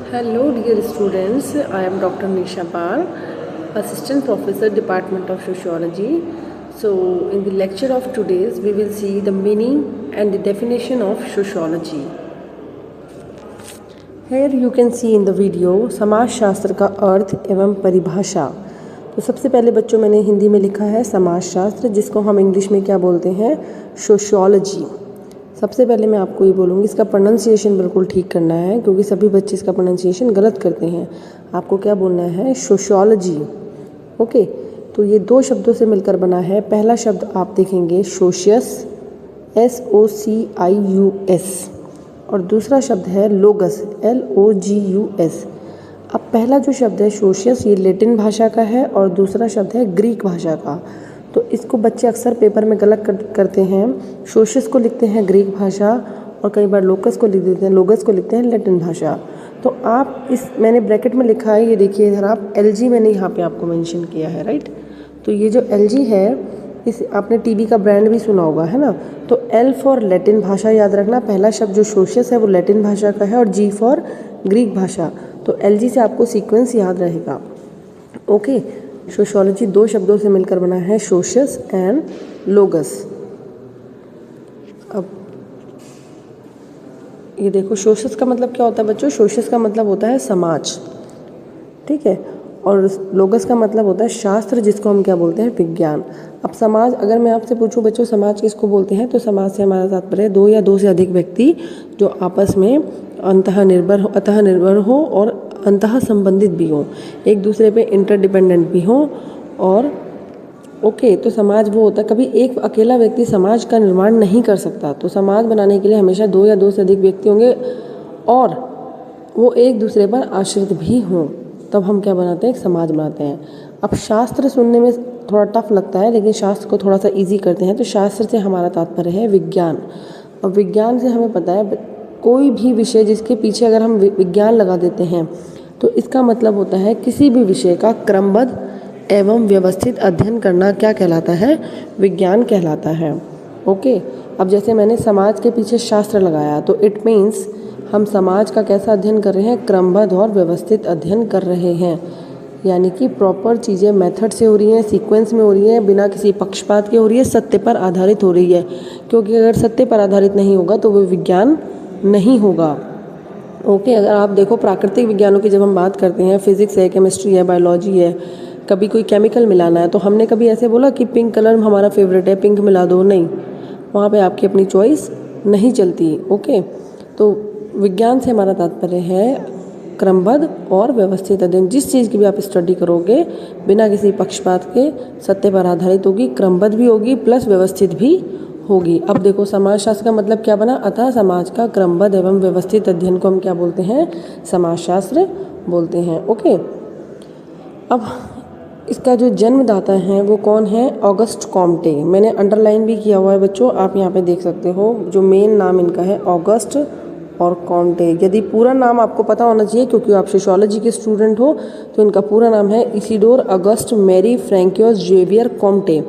Hello dear students, I am Dr. Nisha Pal, Assistant Professor, Department of Sociology. So in the lecture of today's we will see the meaning and the definition of sociology. Here you can see in the video समाज शास्त्र का अर्थ एवं परिभाषा। तो सबसे पहले बच्चों मैंने हिंदी में लिखा है समाज शास्त्र, जिसको हम इंग्लिश में क्या बोलते हैं, सोशियोलॉजी। सबसे पहले मैं आपको ये बोलूँगी इसका प्रोनाउंसिएशन बिल्कुल ठीक करना है, क्योंकि सभी बच्चे इसका प्रोनाउंसिएशन गलत करते हैं। आपको क्या बोलना है, सोशियोलॉजी। ओके, तो ये दो शब्दों से मिलकर बना है। पहला शब्द आप देखेंगे सोशियस, SOCIUS, और दूसरा शब्द है लोगस, LOGUS। अब पहला जो शब्द है सोशियस, ये लैटिन भाषा का है और दूसरा शब्द है ग्रीक भाषा का। तो इसको बच्चे अक्सर पेपर में गलत करते हैं। सोशियस को लिखते हैं ग्रीक भाषा और कई बार लोगस को लिख देते हैं, लोगस को लिखते हैं लैटिन भाषा। तो आप इस मैंने ब्रैकेट में लिखा है, ये देखिए इधर आप LG मैंने यहाँ पे आपको मेंशन किया है, राइट। तो ये जो LG है, इस आपने टीवी का ब्रांड भी सुना होगा, है ना। तो L फॉर लैटिन भाषा याद रखना, पहला शब्द जो सोशियस है वो लैटिन भाषा का है, और G फॉर ग्रीक भाषा। तो LG से आपको सीक्वेंस याद रहेगा। ओके, सोशियोलॉजी दो शब्दों से मिलकर बना है, सोशियस एंड लोगस। अब ये देखो, सोशियस का मतलब क्या होता है बच्चों, सोशियस का मतलब होता है समाज, ठीक है, और लोगस का मतलब होता है शास्त्र, जिसको हम क्या बोलते हैं, विज्ञान। अब समाज, अगर मैं आपसे पूछूं बच्चों समाज किसको बोलते हैं, तो समाज से हमारा तात्पर्य दो या दो से अधिक व्यक्ति जो आपस में अतः निर्भर हो और अंतः संबंधित भी हो, एक दूसरे पे इंटरडिपेंडेंट भी हो। और ओके, तो समाज वो होता है, कभी एक अकेला व्यक्ति समाज का निर्माण नहीं कर सकता। तो समाज बनाने के लिए हमेशा दो या दो से अधिक व्यक्ति होंगे और वो एक दूसरे पर आश्रित भी हों, तब हम क्या बनाते हैं, एक समाज बनाते हैं। अब शास्त्र सुनने में थोड़ा टफ लगता है, लेकिन शास्त्र को थोड़ा सा इजी करते हैं। तो शास्त्र से हमारा तात्पर्य है विज्ञान, और विज्ञान से हमें पता है कोई भी विषय जिसके पीछे अगर हम विज्ञान लगा देते हैं तो इसका मतलब होता है किसी भी विषय का क्रमबद्ध एवं व्यवस्थित अध्ययन करना क्या कहलाता है, विज्ञान कहलाता है। ओके, अब जैसे मैंने समाज के पीछे शास्त्र लगाया, तो इट मीन्स हम समाज का कैसा अध्ययन कर रहे हैं, क्रमबद्ध और व्यवस्थित अध्ययन कर रहे हैं, यानी कि प्रॉपर चीज़ें मेथड से हो रही हैं, सीक्वेंस में हो रही हैं, बिना किसी पक्षपात के हो रही है, सत्य पर आधारित हो रही है। क्योंकि अगर सत्य पर आधारित नहीं होगा तो वो विज्ञान नहीं होगा। ओके, अगर आप देखो प्राकृतिक विज्ञानों की जब हम बात करते हैं, फिजिक्स है, केमिस्ट्री है, बायोलॉजी है, कभी कोई केमिकल मिलाना है, तो हमने कभी ऐसे बोला कि पिंक कलर हमारा फेवरेट है, पिंक मिला दो, नहीं, वहाँ पे आपकी अपनी चॉइस नहीं चलती। ओके, तो विज्ञान से हमारा तात्पर्य है क्रमबद्ध और व्यवस्थित अध्ययन। जिस चीज़ की भी आप स्टडी करोगे बिना किसी पक्षपात के सत्य पर आधारित होगी, क्रमबद्ध भी होगी, प्लस व्यवस्थित भी होगी। अब देखो समाज शास्त्र का मतलब क्या बना, अतः समाज का क्रमबद्ध एवं व्यवस्थित अध्ययन को हम क्या बोलते हैं, समाज शास्त्र बोलते हैं। ओके, अब इसका जो जन्मदाता है वो कौन है, ऑगस्ट कॉम्टे। मैंने अंडरलाइन भी किया हुआ है बच्चों, आप यहाँ पे देख सकते हो। जो मेन नाम इनका है ऑगस्ट और कॉम्टे। यदि पूरा नाम आपको पता होना चाहिए, क्योंकि आप सोशियोलॉजी के स्टूडेंट हो, तो इनका पूरा नाम है Isidore Auguste Marie Francois Xavier Comte.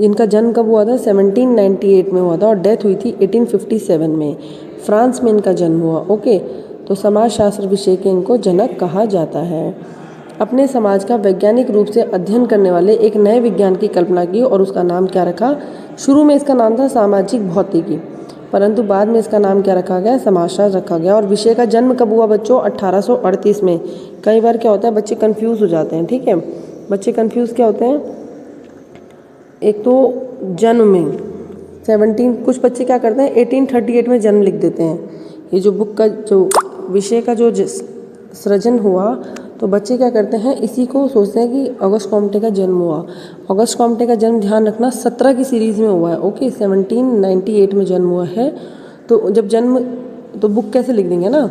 इनका जन्म कब हुआ था, 1798 में हुआ था, और डेथ हुई थी 1857 में। फ्रांस में इनका जन्म हुआ। ओके, तो समाजशास्त्र विषय के इनको जनक कहा जाता है। अपने समाज का वैज्ञानिक रूप से अध्ययन करने वाले एक नए विज्ञान की कल्पना की और उसका नाम क्या रखा, शुरू में इसका नाम था सामाजिक भौतिकी, परंतु बाद में इसका नाम क्या रखा गया, समाजशास्त्र रखा गया। और विषय का जन्म कब हुआ बच्चों, 1838 में। कई बार क्या होता है, बच्चे कंफ्यूज हो जाते हैं, ठीक है, बच्चे कंफ्यूज क्या होते हैं, एक तो जन्म में 17, कुछ बच्चे क्या करते हैं 1838 में जन्म लिख देते हैं। ये जो बुक का जो विषय का जो सृजन हुआ, तो बच्चे क्या करते हैं, इसी को सोचते हैं कि अगस्त कॉम्टे का जन्म हुआ। अगस्त कॉम्टे का जन्म, ध्यान रखना, 17 की सीरीज़ में हुआ है। ओके, 1798 में जन्म हुआ है। तो जब जन्म, तो बुक कैसे लिख देंगे ना,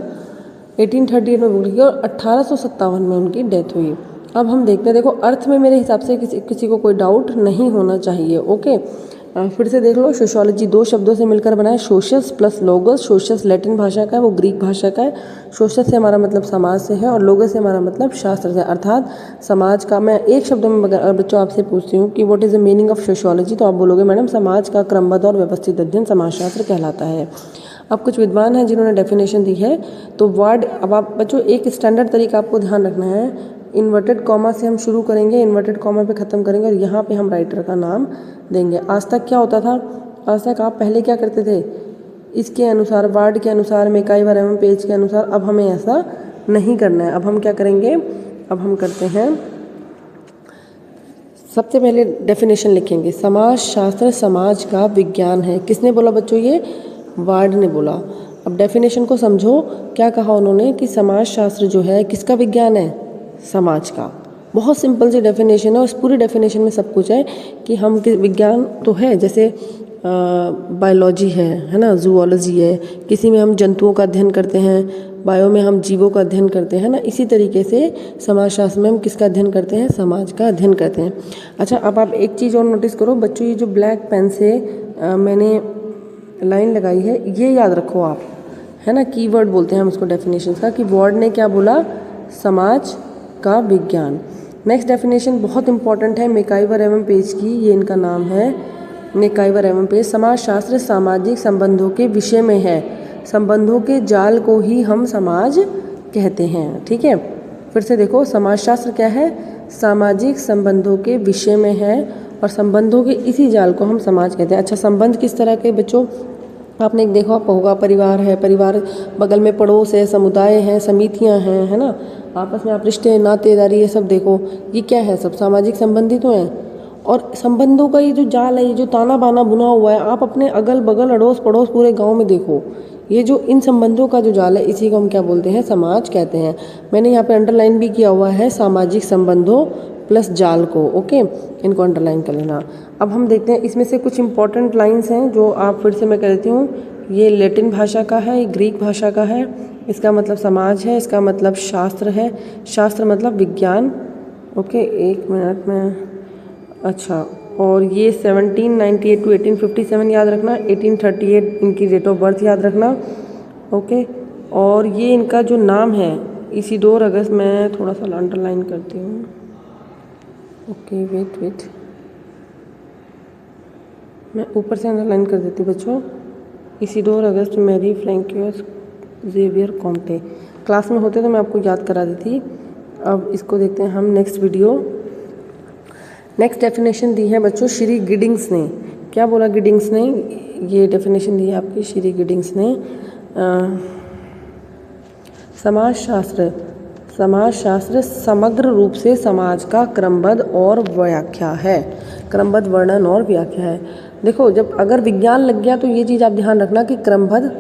1838 में बुक लिखी और 1857 में उनकी डेथ हुई। अब हम देखते हैं, देखो अर्थ में मेरे हिसाब से किसी को कोई डाउट नहीं होना चाहिए। ओके, फिर से देख लो, सोशियोलॉजी दो शब्दों से मिलकर बना है, सोशियस प्लस लोगस। सोशियस लैटिन भाषा का है, वो ग्रीक भाषा का है। सोशियस से हमारा मतलब समाज से है और लोगस से हमारा मतलब शास्त्र से, अर्थात समाज का। मैं एक शब्दों में अगर बच्चों आपसे पूछती हूँ कि what is the meaning of sociology, तो आप बोलोगे मैडम समाज का क्रमबद्ध और व्यवस्थित अध्ययन समाजशास्त्र कहलाता है। अब कुछ विद्वान हैं जिन्होंने डेफिनेशन दी है। तो वर्ड, अब आप बच्चों एक स्टैंडर्ड तरीका आपको ध्यान रखना है, इन्वर्टेड कॉमा से हम शुरू करेंगे, इन्वर्टेड कॉमा पे ख़त्म करेंगे और यहाँ पे हम राइटर का नाम देंगे। आज तक क्या होता था, आज तक आप पहले क्या करते थे, इसके अनुसार, वर्ड के अनुसार, मैकाइवर एवं पेज के अनुसार। अब हमें ऐसा नहीं करना है। अब हम क्या करेंगे, अब हम करते हैं, सबसे पहले डेफिनेशन लिखेंगे। समाज शास्त्र समाज का विज्ञान है। किसने बोला बच्चों, ये वर्ड ने बोला। अब डेफिनेशन को समझो, क्या कहा उन्होंने कि समाज शास्त्र जो है किसका विज्ञान है, समाज का। बहुत सिंपल सी डेफिनेशन है और इस पूरी डेफिनेशन में सब कुछ है कि हम विज्ञान तो है, जैसे बायोलॉजी है ना, जूलॉजी है, किसी में हम जंतुओं का अध्ययन करते हैं, बायो में हम जीवों का अध्ययन करते हैं ना, इसी तरीके से समाजशास्त्र में हम किसका अध्ययन करते हैं, समाज का अध्ययन करते हैं। अच्छा, अब आप एक चीज़ और नोटिस करो बच्चों, ये जो ब्लैक पेन से मैंने लाइन लगाई है, ये याद रखो आप, है ना, कीवर्ड बोलते हैं हम उसको डेफिनेशन का, कि वर्ड ने क्या बोला, समाज का विज्ञान। नेक्स्ट डेफिनेशन बहुत इंपॉर्टेंट है, मैकाइवर एवं पेज की, ये इनका नाम है, मैकाइवर एवं पेज। समाजशास्त्र सामाजिक संबंधों के विषय में है, संबंधों के जाल को ही हम समाज कहते हैं। ठीक है, फिर से देखो, समाजशास्त्र क्या है, सामाजिक संबंधों के विषय में है और संबंधों के इसी जाल को हम समाज कहते हैं। अच्छा, संबंध किस तरह के बच्चों, आपने एक देखा होगा, परिवार है, परिवार बगल में पड़ोस है, समुदाय है, समितियां हैं, है ना, आपस में आप रिश्ते नातेदारी ये सब देखो, ये क्या है, सब सामाजिक संबंधी तो हैं। और संबंधों का ये जो जाल है, ये जो ताना बाना बुना हुआ है, आप अपने अगल बगल अड़ोस पड़ोस पूरे गांव में देखो, ये जो इन संबंधों का जो जाल है, इसी को हम क्या बोलते हैं, समाज कहते हैं। मैंने यहाँ पे अंडरलाइन भी किया हुआ है, सामाजिक संबंधों प्लस जाल को। ओके, इनको अंडरलाइन कर लेना। अब हम देखते हैं, इसमें से कुछ इंपॉर्टेंट लाइन्स हैं जो आप, फिर से मैं कह देती हूँ, ये लैटिन भाषा का है, ये ग्रीक भाषा का है। इसका मतलब समाज है, इसका मतलब शास्त्र है, शास्त्र मतलब विज्ञान। ओके, एक मिनट में, अच्छा, और ये 1798 टू 1857 याद रखना, 1838 इनकी डेट ऑफ बर्थ याद रखना। ओके, और ये इनका जो नाम है, इसिडोर अगस्त, मैं थोड़ा सा अंडरलाइन करती हूँ। ओके, वेट, मैं ऊपर से अंडरलाइन कर देती हूँ बच्चों। Isidore Auguste Marie Francois Xavier Comte, class में होते तो मैं आपको याद करा दी थी। अब इसको देखते हैं हम नेक्स्ट वीडियो। नेक्स्ट डेफिनेशन दी है बच्चों श्री गिडिंग्स ने। क्या बोला गिडिंग्स ने, ये डेफिनेशन दी है आपकी श्री गिडिंग्स ने। समाजशास्त्र समग्र रूप से समाज का क्रमबद्ध और व्याख्या है, क्रमबद्ध वर्णन और व्याख्या है। देखो, जब अगर विज्ञान लग गया तो ये चीज़ आप ध्यान रखना कि क्रमबद्ध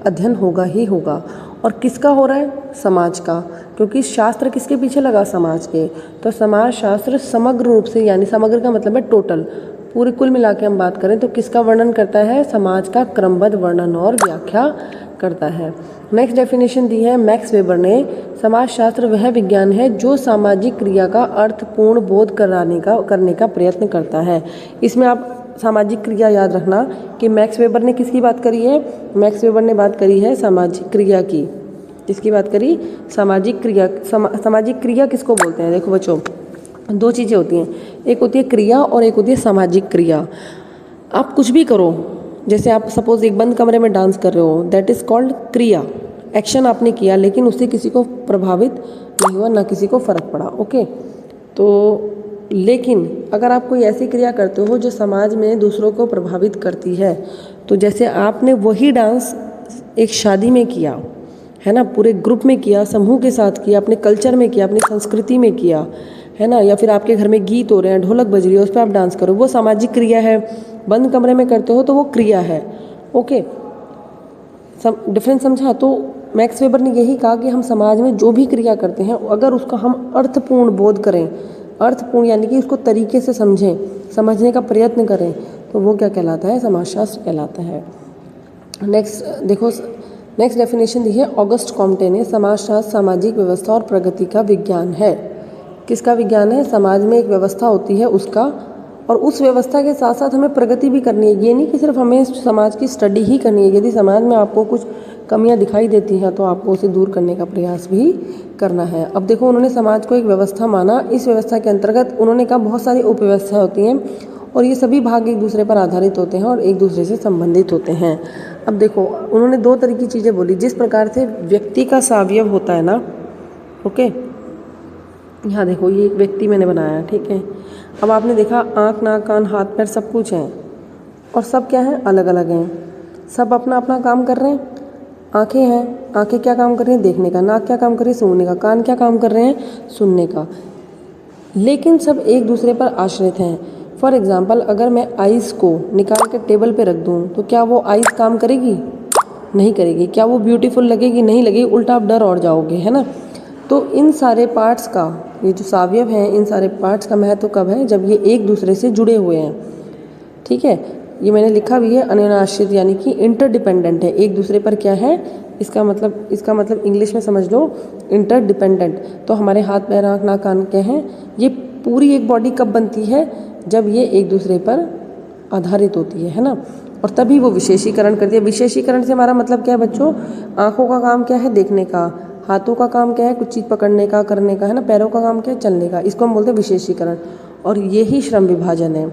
अध्ययन होगा ही होगा। और किसका हो रहा है, समाज का, क्योंकि शास्त्र किसके पीछे लगा, समाज के। तो समाजशास्त्र समग्र रूप से, यानी समग्र का मतलब है टोटल, पूरे कुल मिला के हम बात करें तो किसका वर्णन करता है, समाज का क्रमबद्ध वर्णन और व्याख्या करता है। नेक्स्ट डेफिनेशन दी है मैक्स वेबर ने। समाजशास्त्र वह विज्ञान है जो सामाजिक क्रिया का अर्थपूर्ण बोध करने का प्रयत्न करता है। इसमें आप सामाजिक क्रिया याद रखना कि मैक्स वेबर ने किसकी बात करी है, मैक्स वेबर ने बात करी है सामाजिक क्रिया की। किसकी बात करी, सामाजिक क्रिया। सामाजिक क्रिया किसको बोलते हैं, देखो बच्चों, दो चीज़ें होती हैं, एक होती है क्रिया और एक होती है सामाजिक क्रिया। आप कुछ भी करो, जैसे आप सपोज एक बंद कमरे में डांस कर रहे हो, दैट इज़ कॉल्ड क्रिया, एक्शन आपने किया लेकिन उससे किसी को प्रभावित नहीं हुआ, ना किसी को फर्क पड़ा। ओके, तो लेकिन अगर आप कोई ऐसी क्रिया करते हो जो समाज में दूसरों को प्रभावित करती है, तो जैसे आपने वही डांस एक शादी में किया है ना, पूरे ग्रुप में किया, समूह के साथ किया, अपने कल्चर में किया, अपनी संस्कृति में किया है ना, या फिर आपके घर में गीत हो रहे हैं, ढोलक बज रही है, उस पर आप डांस करो, वो सामाजिक क्रिया है। बंद कमरे में करते हो तो वो क्रिया है। ओके, डिफरेंस समझा। तो मैक्स वेबर ने यही कहा कि हम समाज में जो भी क्रिया करते हैं, अगर उसका हम अर्थपूर्ण बोध करें, अर्थपूर्ण यानी कि उसको तरीके से समझें, समझने का प्रयत्न करें, तो वो क्या कहलाता है, समाजशास्त्र कहलाता है। नेक्स्ट देखो, नेक्स्ट डेफिनेशन दी है ऑगस्ट कॉम्टे ने। समाजशास्त्र सामाजिक व्यवस्था और प्रगति का विज्ञान है। किसका विज्ञान है, समाज में एक व्यवस्था होती है उसका, और उस व्यवस्था के साथ साथ हमें प्रगति भी करनी है। ये नहीं कि सिर्फ हमें समाज की स्टडी ही करनी है, यदि समाज में आपको कुछ कमियां दिखाई देती हैं तो आपको उसे दूर करने का प्रयास भी करना है। अब देखो, उन्होंने समाज को एक व्यवस्था माना, इस व्यवस्था के अंतर्गत उन्होंने कहा बहुत सारी उपव्यवस्थाएं होती हैं और ये सभी भाग एक दूसरे पर आधारित होते हैं और एक दूसरे से संबंधित होते हैं। अब देखो उन्होंने दो तरह की चीज़ें बोली, जिस प्रकार से व्यक्ति का सावयव होता है ना, ओके, यहाँ देखो ये एक व्यक्ति मैंने बनाया, ठीक है। अब आपने देखा आँख, नाक, कान, हाथ, पैर सब कुछ हैं और सब क्या है, अलग अलग हैं, सब अपना अपना काम कर रहे हैं। आँखें हैं, आँखें क्या काम कर रही हैं, देखने का। नाक क्या काम कर रही है, सूंघने का। कान क्या काम कर रहे हैं, सुनने का। लेकिन सब एक दूसरे पर आश्रित हैं। फॉर एग्जाम्पल अगर मैं आइस को निकाल के टेबल पे रख दूँ तो क्या वो आइस काम करेगी, नहीं करेगी। क्या वो ब्यूटीफुल लगेगी, नहीं लगेगी, उल्टा आप डर और जाओगे, है ना। तो इन सारे पार्ट्स का, ये जो सावयव हैं, इन सारे पार्ट्स का महत्व कब है, जब ये एक दूसरे से जुड़े हुए हैं, ठीक है। ये मैंने लिखा भी है अन्योन्याश्रित, यानी कि इंटरडिपेंडेंट है, एक दूसरे पर क्या है, इसका मतलब इंग्लिश में समझ लो इंटरडिपेंडेंट। तो हमारे हाथ, पैर, आँख, नाक, कान क्या हैं, ये पूरी एक बॉडी कब बनती है, जब ये एक दूसरे पर आधारित होती है ना। और तभी वो विशेषीकरण करती है। विशेषीकरण से हमारा मतलब क्या है बच्चों, आँखों का काम क्या है, देखने का। हाथों का काम क्या है, कुछ चीज़ पकड़ने का, करने का, है ना। पैरों का काम क्या है, चलने का। इसको हम बोलते हैं विशेषीकरण। और यही श्रम विभाजन है।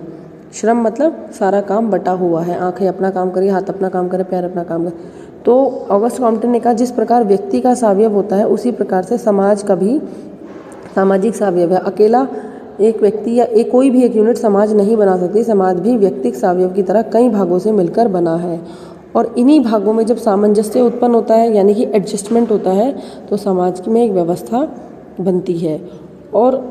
श्रम मतलब सारा काम बटा हुआ है, आंखें अपना काम करें, हाथ अपना काम करें, पैर अपना काम करें। तो ऑगस्ट कॉम्पटन ने कहा जिस प्रकार व्यक्ति का सावयव होता है उसी प्रकार से समाज का भी सामाजिक सावयव है। अकेला एक व्यक्ति या एक कोई भी एक यूनिट समाज नहीं बना सकती। समाज भी व्यक्तिक सावयव की तरह कई भागों से मिलकर बना है और इन्हीं भागों में जब सामंजस्य उत्पन्न होता है, यानी कि एडजस्टमेंट होता है, तो समाज में एक व्यवस्था बनती है। और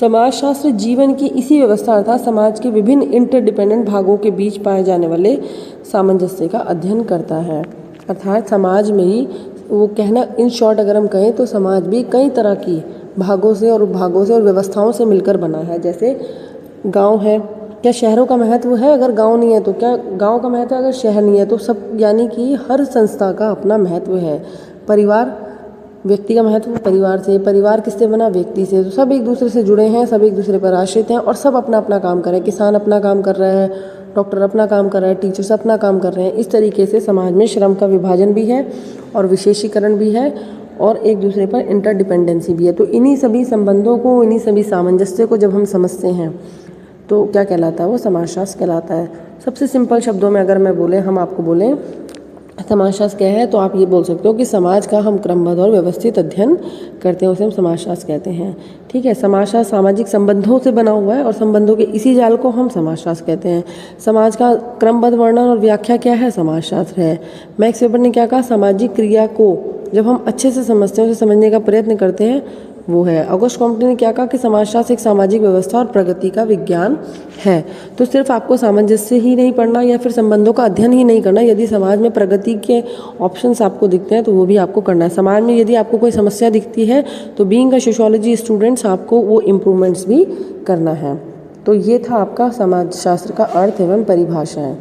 समाजशास्त्र जीवन की इसी व्यवस्था अर्थात समाज के विभिन्न इंटरडिपेंडेंट भागों के बीच पाए जाने वाले सामंजस्य का अध्ययन करता है। अर्थात समाज में ही वो कहना, इन शॉर्ट अगर हम कहें तो समाज भी कई तरह की भागों से और व्यवस्थाओं से मिलकर बना है। जैसे गांव है, क्या शहरों का महत्व है अगर गांव नहीं है तो, क्या गांव का महत्व है अगर शहर नहीं है तो, सब यानी कि हर संस्था का अपना महत्व है। परिवार, व्यक्ति का महत्व परिवार से, परिवार किससे बना, व्यक्ति से। तो सब एक दूसरे से जुड़े हैं, सब एक दूसरे पर आश्रित हैं और सब अपना अपना काम कर रहे हैं। किसान अपना काम कर रहा है, डॉक्टर अपना काम कर रहा है, टीचर्स अपना काम कर रहे हैं। इस तरीके से समाज में श्रम का विभाजन भी है और विशेषीकरण भी है और एक दूसरे पर इंटरडिपेंडेंसी भी है। तो इन्हीं सभी संबंधों को, इन्हीं सभी सामंजस्य को जब हम समझते हैं तो क्या कहलाता है, वो समाजशास्त्र कहलाता है। सबसे सिंपल शब्दों में अगर मैं बोले, हम आपको बोलें समाजशास्त्र क्या है, तो आप ये बोल सकते हो कि समाज का हम क्रमबद्ध और व्यवस्थित अध्ययन करते हैं, उसे हम समाजशास्त्र कहते हैं। ठीक है। समाजशास्त्र सामाजिक संबंधों से बना हुआ है और संबंधों के इसी जाल को हम समाजशास्त्र कहते हैं। समाज का क्रमबद्ध वर्णन और व्याख्या क्या है, समाजशास्त्र है। मैक्स वेबर ने क्या कहा, सामाजिक क्रिया को जब हम अच्छे से समझते हैं, उसे समझने का प्रयत्न करते हैं, वो है। ऑगस्ट कॉम्पटन ने क्या कहा कि समाजशास्त्र एक सामाजिक व्यवस्था और प्रगति का विज्ञान है। तो सिर्फ आपको सामंजस्य ही नहीं पढ़ना या फिर संबंधों का अध्ययन ही नहीं करना, यदि समाज में प्रगति के ऑप्शंस आपको दिखते हैं तो वो भी आपको करना है। समाज में यदि आपको कोई समस्या दिखती है तो बीइंग अ सोशियोलॉजी स्टूडेंट्स आपको वो इम्प्रूवमेंट्स भी करना है। तो ये था आपका समाजशास्त्र का अर्थ एवं परिभाषाएं।